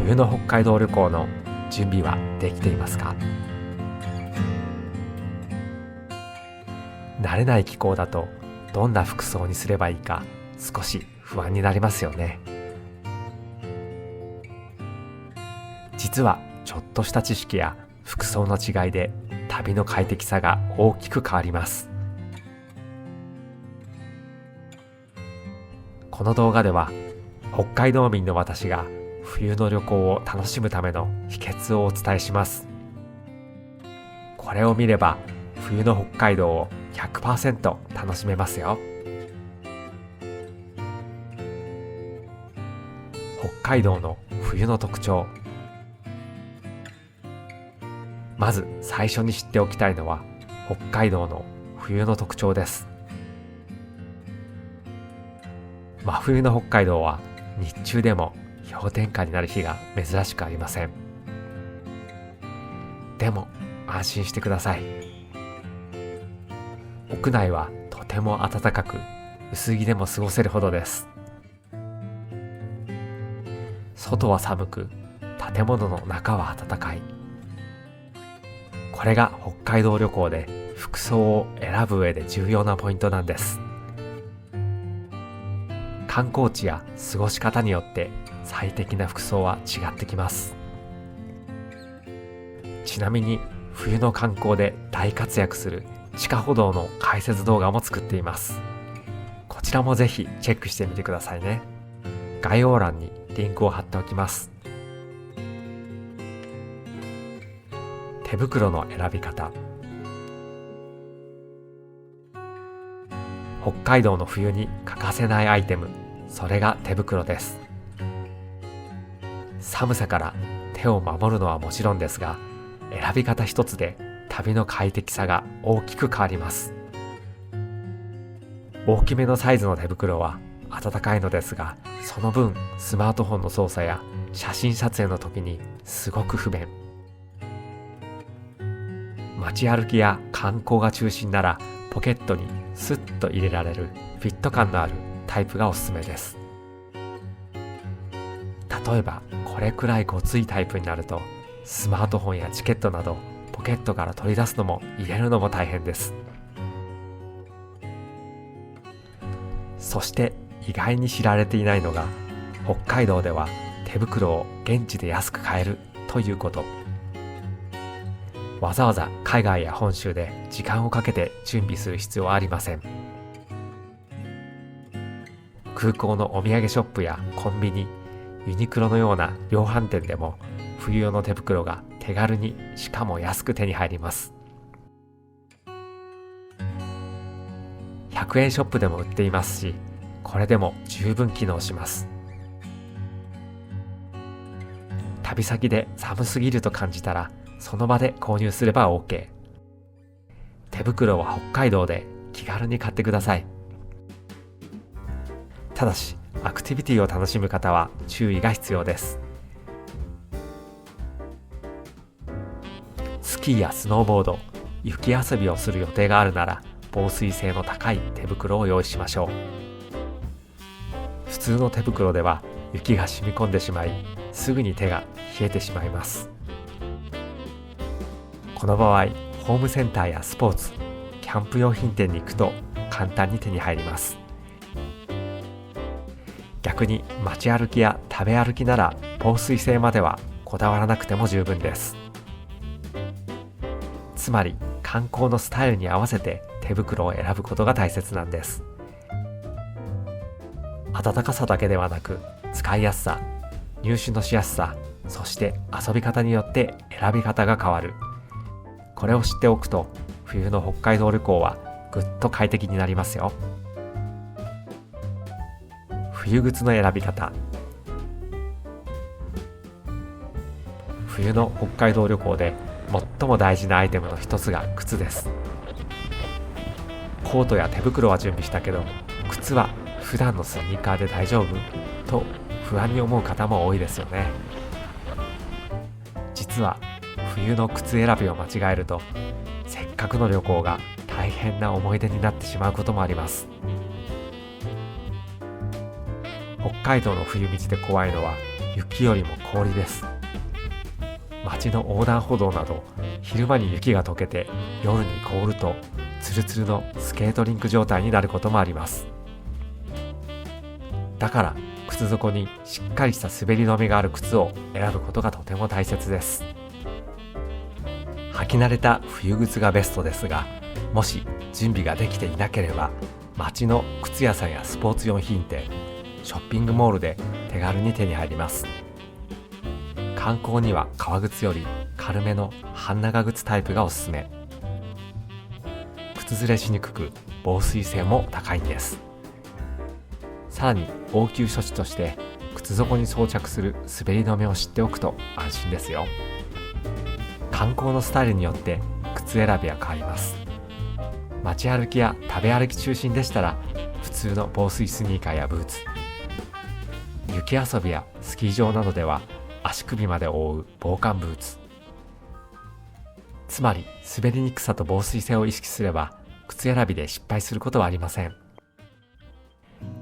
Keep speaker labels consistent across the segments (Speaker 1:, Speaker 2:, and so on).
Speaker 1: 冬の北海道旅行の準備はできていますか？慣れない気候だとどんな服装にすればいいか少し不安になりますよね。実はちょっとした知識や服装の違いで旅の快適さが大きく変わります。この動画では北海道民の私が冬の旅行を楽しむための秘訣をお伝えします。これを見れば冬の北海道を 100% 楽しめますよ。北海道の冬の特徴。まず最初に知っておきたいのは北海道の冬の特徴です。真冬の北海道は日中でも氷点下になる日が珍しくありません。でも安心してください。屋内はとても暖かく、薄着でも過ごせるほどです。外は寒く、建物の中は暖かい。これが北海道旅行で服装を選ぶ上で重要なポイントなんです。観光地や過ごし方によって最適な服装は違ってきます。ちなみに冬の観光で大活躍する地下歩道の解説動画も作っています。こちらもぜひチェックしてみてくださいね。概要欄にリンクを貼っておきます。手袋の選び方。北海道の冬に欠かせないアイテム、それが手袋です。寒さから手を守るのはもちろんですが、選び方一つで旅の快適さが大きく変わります。大きめのサイズの手袋は暖かいのですが、その分スマートフォンの操作や写真撮影の時にすごく不便。街歩きや観光が中心ならポケットにスッと入れられるフィット感のあるタイプがおすすめです。例えばこれくらいごついタイプになるとスマートフォンやチケットなどポケットから取り出すのも入れるのも大変です。そして意外に知られていないのが、北海道では手袋を現地で安く買えるということ。わざわざ海外や本州で時間をかけて準備する必要はありません。空港のお土産ショップやコンビニ、ユニクロのような量販店でも冬用の手袋が手軽に、しかも安く手に入ります。100円ショップでも売っていますし、これでも十分機能します。旅先で寒すぎると感じたらその場で購入すれば OK。 手袋は北海道で気軽に買ってください。ただしアクティビティを楽しむ方は注意が必要です。スキーやスノーボード、雪遊びをする予定があるなら防水性の高い手袋を用意しましょう。普通の手袋では雪が染み込んでしまい、すぐに手が冷えてしまいます。この場合、ホームセンターやスポーツ、キャンプ用品店に行くと簡単に手に入ります。逆に街歩きや食べ歩きなら防水性まではこだわらなくても十分です。つまり観光のスタイルに合わせて手袋を選ぶことが大切なんです。暖かさだけではなく、使いやすさ、入手のしやすさ、そして遊び方によって選び方が変わる。これを知っておくと冬の北海道旅行はぐっと快適になりますよ。冬靴の選び方。冬の北海道旅行で最も大事なアイテムの一つが靴です。コートや手袋は準備したけど、靴は普段のスニーカーで大丈夫と不安に思う方も多いですよね。実は冬の靴選びを間違えると、せっかくの旅行が大変な思い出になってしまうこともあります。北海道の冬道で怖いのは雪よりも氷です。街の横断歩道など昼間に雪が溶けて夜に凍るとツルツルのスケートリンク状態になることもあります。だから靴底にしっかりした滑り止めがある靴を選ぶことがとても大切です。履き慣れた冬靴がベストですが、もし準備ができていなければ街の靴屋さんやスポーツ用品店、ショッピングモールで手軽に手に入ります。観光には革靴より軽めの半長靴タイプがおすすめ。靴ずれしにくく防水性も高いんです。さらに応急処置として靴底に装着する滑り止めを知っておくと安心ですよ。観光のスタイルによって靴選びは変わります。街歩きや食べ歩き中心でしたら普通の防水スニーカーやブーツ、雪遊びやスキー場などでは足首まで覆う防寒ブーツ。つまり滑りにくさと防水性を意識すれば靴選びで失敗することはありません。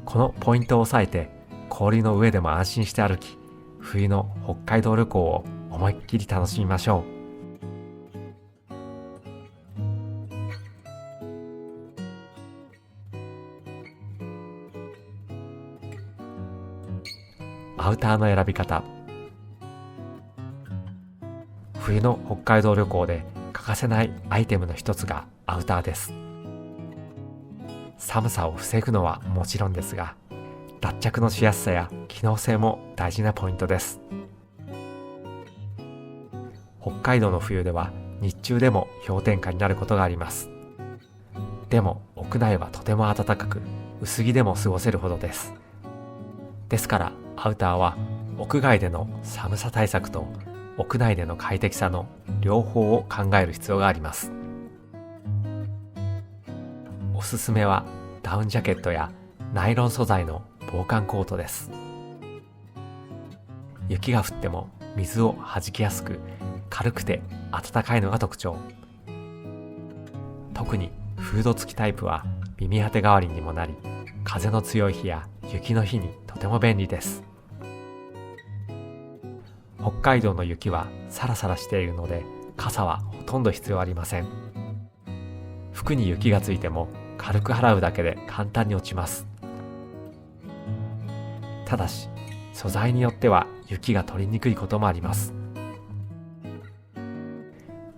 Speaker 1: このポイントを押さえて氷の上でも安心して歩き、冬の北海道旅行を思いっきり楽しみましょう。アウターの選び方。冬の北海道旅行で欠かせないアイテムの一つがアウターです。寒さを防ぐのはもちろんですが、脱着のしやすさや機能性も大事なポイントです。北海道の冬では日中でも氷点下になることがあります。でも屋内はとても暖かく、薄着でも過ごせるほどです。ですからアウターは屋外での寒さ対策と屋内での快適さの両方を考える必要があります。おすすめはダウンジャケットやナイロン素材の防寒コートです。雪が降っても水を弾きやすく、軽くて暖かいのが特徴。特にフード付きタイプは耳当て代わりにもなり、風の強い日や雪の日にとても便利です。北海道の雪はサラサラしているので傘はほとんど必要ありません。服に雪がついても軽く払うだけで簡単に落ちます。ただし素材によっては雪が取りにくいこともあります。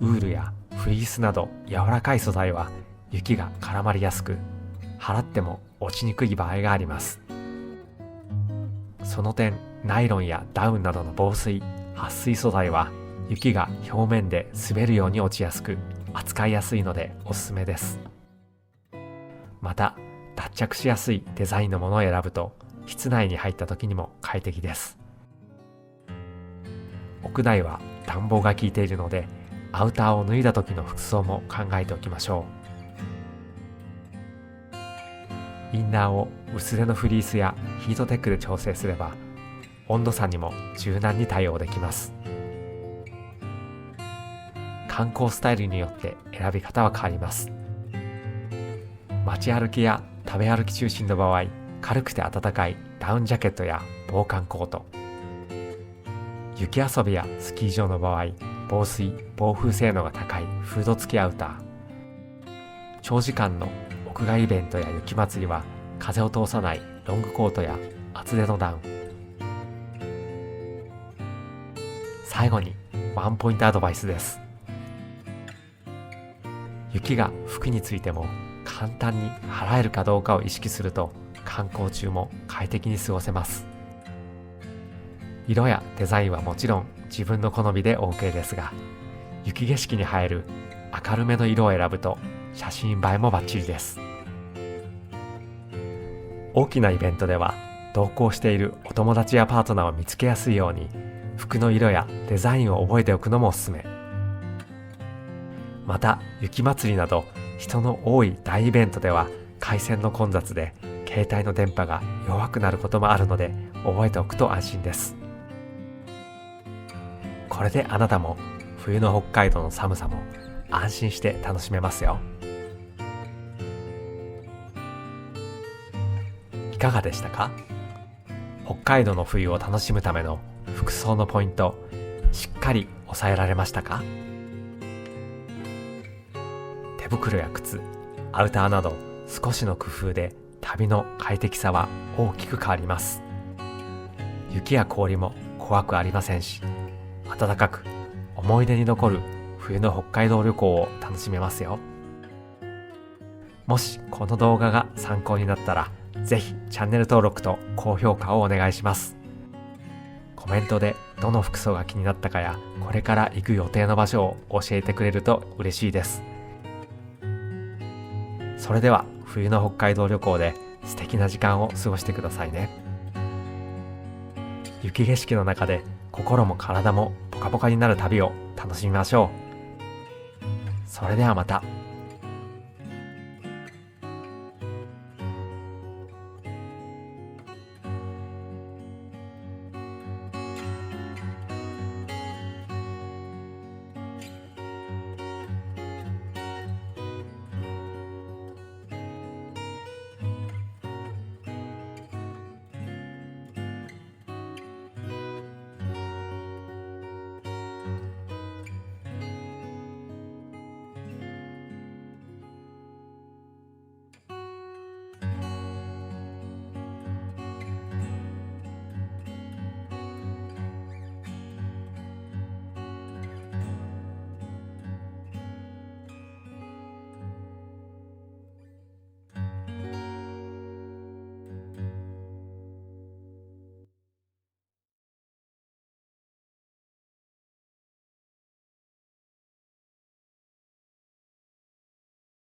Speaker 1: ウールやフリースなど柔らかい素材は雪が絡まりやすく、払っても落ちにくい場合があります。その点、ナイロンやダウンなどの防水・撥水素材は雪が表面で滑るように落ちやすく、扱いやすいのでおすすめです。また、脱着しやすいデザインのものを選ぶと室内に入った時にも快適です。屋内は暖房が効いているので、アウターを脱いだ時の服装も考えておきましょう。インナーを薄手のフリースやヒートテックで調整すれば温度差にも柔軟に対応できます。観光スタイルによって選び方は変わります。街歩きや食べ歩き中心の場合、軽くて暖かいダウンジャケットや防寒コート、雪遊びやスキー場の場合、防水・防風性能が高いフード付きアウター、長時間の屋外イベントや雪祭りは風を通さないロングコートや厚手のダウン。最後にワンポイントアドバイスです。雪が服についても簡単に払えるかどうかを意識すると観光中も快適に過ごせます。色やデザインはもちろん自分の好みで OK ですが、雪景色に映える明るめの色を選ぶと写真映えもバッチリです。大きなイベントでは同行しているお友達やパートナーを見つけやすいように服の色やデザインを覚えておくのもおすすめ。また雪祭りなど人の多い大イベントでは回線の混雑で携帯の電波が弱くなることもあるので覚えておくと安心です。これであなたも冬の北海道の寒さも安心して楽しめますよ。いかがでしたか？北海道の冬を楽しむための服装のポイントしっかり押さえられましたか？手袋や靴、アウターなど少しの工夫で旅の快適さは大きく変わります。雪や氷も怖くありませんし、暖かく思い出に残る冬の北海道旅行を楽しめますよ。もしこの動画が参考になったら、ぜひチャンネル登録と高評価をお願いします。コメントでどの服装が気になったかや、これから行く予定の場所を教えてくれると嬉しいです。それでは冬の北海道旅行で素敵な時間を過ごしてくださいね。雪景色の中で心も体もポカポカになる旅を楽しみましょう。それではまた。